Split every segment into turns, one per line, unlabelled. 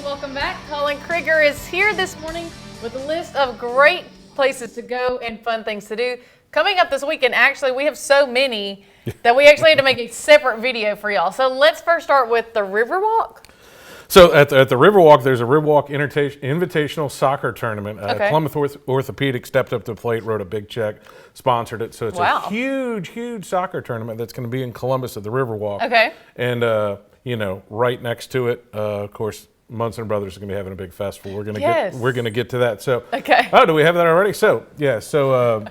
welcome back. Colin Krieger is here this morning with a list of great places to go and fun things to do. Coming up this weekend, actually, we have so many that we actually had to make a separate video for y'all. So let's first start with the Riverwalk.
So at the Riverwalk, there's a Riverwalk Invitational Soccer Tournament. Columbus Orthopedic stepped up to the plate, wrote a big check, sponsored it. So it's a huge soccer tournament that's going to be in Columbus at the Riverwalk.
Okay.
And, right next to it, of course, Munson Brothers are going to be having a big festival. We're going to get to that. So, oh, do we have that already? So, yeah. So,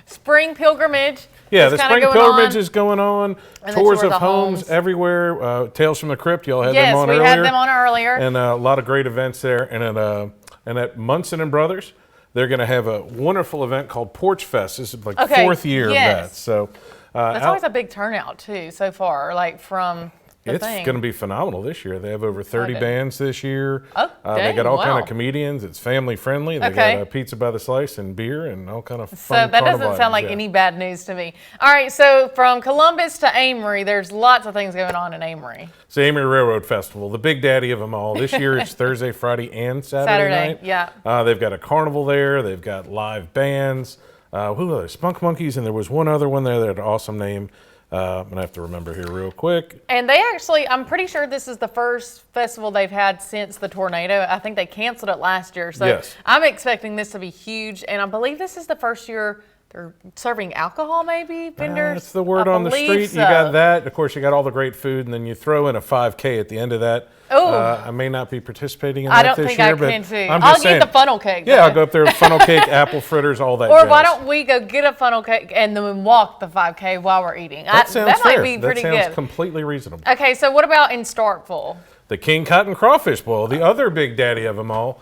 Spring Pilgrimage.
Yeah, the Spring Pilgrimage is going on. Tours of homes everywhere. Tales from the Crypt, y'all had them on earlier.
Yes, we had them on earlier.
And a lot of great events there. And at Munson and Brothers, they're going to have a wonderful event called Porch Fest. This is like fourth year of that. So
that's always a big turnout too so far, like from.
It's going to be phenomenal this year. They have over 30 bands this year.
Oh,
they got all kind of comedians. It's family friendly. They got pizza by the slice and beer and all kind of fun.
So that doesn't sound like any bad news to me. All right, so from Columbus to Amory, there's lots of things going on in Amory.
It's the Amory Railroad Festival, the big daddy of them all. This year it's Thursday, Friday, and Saturday night.
Yeah.
They've got a carnival there. They've got live bands. Who are they? Spunk Monkeys, and there was one other one there that had an awesome name. I'm going to have to remember here real quick.
And they actually, I'm pretty sure this is the first festival they've had since the tornado. I think they canceled it last year. So I'm expecting this to be huge. And I believe this is the first year they're serving alcohol, maybe, vendors?
That's the word on the street. So. You got that. Of course, you got all the great food. And then you throw in a 5K at the end of that.
Oh,
I may not be participating in that this year.
I don't think I can too. I'll get the funnel cake.
Yeah, I'll go up there with funnel cake, apple fritters, all that.
Or why don't we go get a funnel cake and then walk the 5K while we're eating?
That sounds fair.
Might be pretty good.
That sounds completely reasonable.
Okay, so what about in Starkville?
The King Cotton Crawfish Bowl, the other big daddy of them all.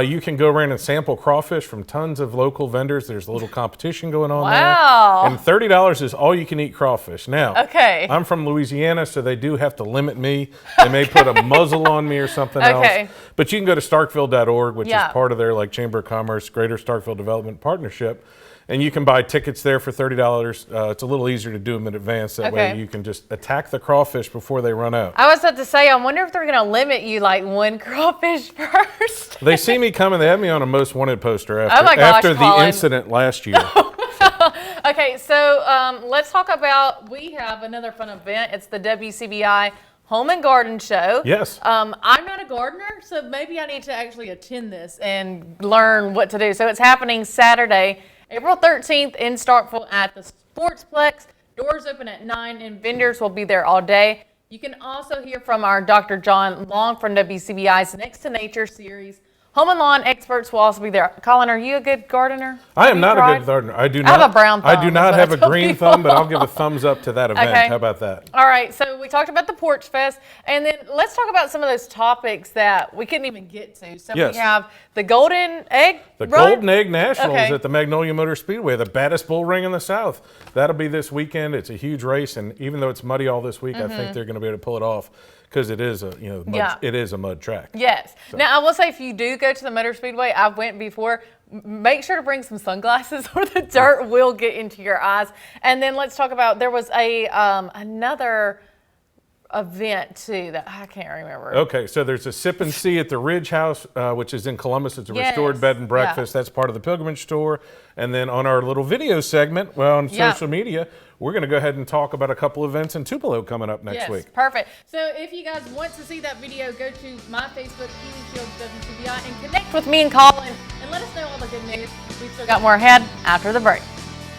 You can go around and sample crawfish from tons of local vendors. There's a little competition going on there. And $30 is all you can eat crawfish. Now, I'm from Louisiana, so they do have to limit me. They may put a muzzle on me or something else. But you can go to starkville.org, which is part of their Chamber of Commerce, Greater Starkville Development Partnership. And you can buy tickets there for $30. It's a little easier to do them in advance. That way you can just attack the crawfish before they run out.
I was about to say, I wonder if they're going to limit you like one crawfish first.
They see me coming. They had me on a most wanted poster after the incident last year.
Okay, so let's talk about, we have another fun event. It's the WCBI Home and Garden Show.
Yes.
I'm not a gardener, so maybe I need to actually attend this and learn what to do. So it's happening Saturday, April 13th in Starkville at the Sportsplex. Doors open at 9 and vendors will be there all day. You can also hear from our Dr. John Long from WCBI's Next to Nature series. Home and lawn experts will also be there. Colin, are you a good gardener?
I am not a good gardener. I
have a brown thumb.
I do not have a green thumb, but I'll give a thumbs up to that event. How about that?
All right, so we talked about the Porch Fest, and then let's talk about some of those topics that we couldn't even get to. So we have the Golden Egg
Golden Egg Nationals at the Magnolia Motor Speedway, the baddest bull ring in the South. That'll be this weekend. It's a huge race, and even though it's muddy all this week, I think they're going to be able to pull it off. Because it is it is a mud track.
Yes. So. Now I will say, if you do go to the Motor Speedway, I went before. Make sure to bring some sunglasses, or the dirt will get into your eyes. And then let's talk about, there was a another event too that I can't remember.
Okay, so there's a Sip and See at the Ridge House, which is in Columbus. It's a restored bed and breakfast. That's part of the Pilgrimage Store. And then on our little video segment, on social media, we're going to go ahead and talk about a couple events in Tupelo coming up next week.
Yes, perfect. So if you guys want to see that video, go to my Facebook, Kealy Shields WCBI, and connect with me and Colin, and let us know all the good news. We've still got more ahead after the break.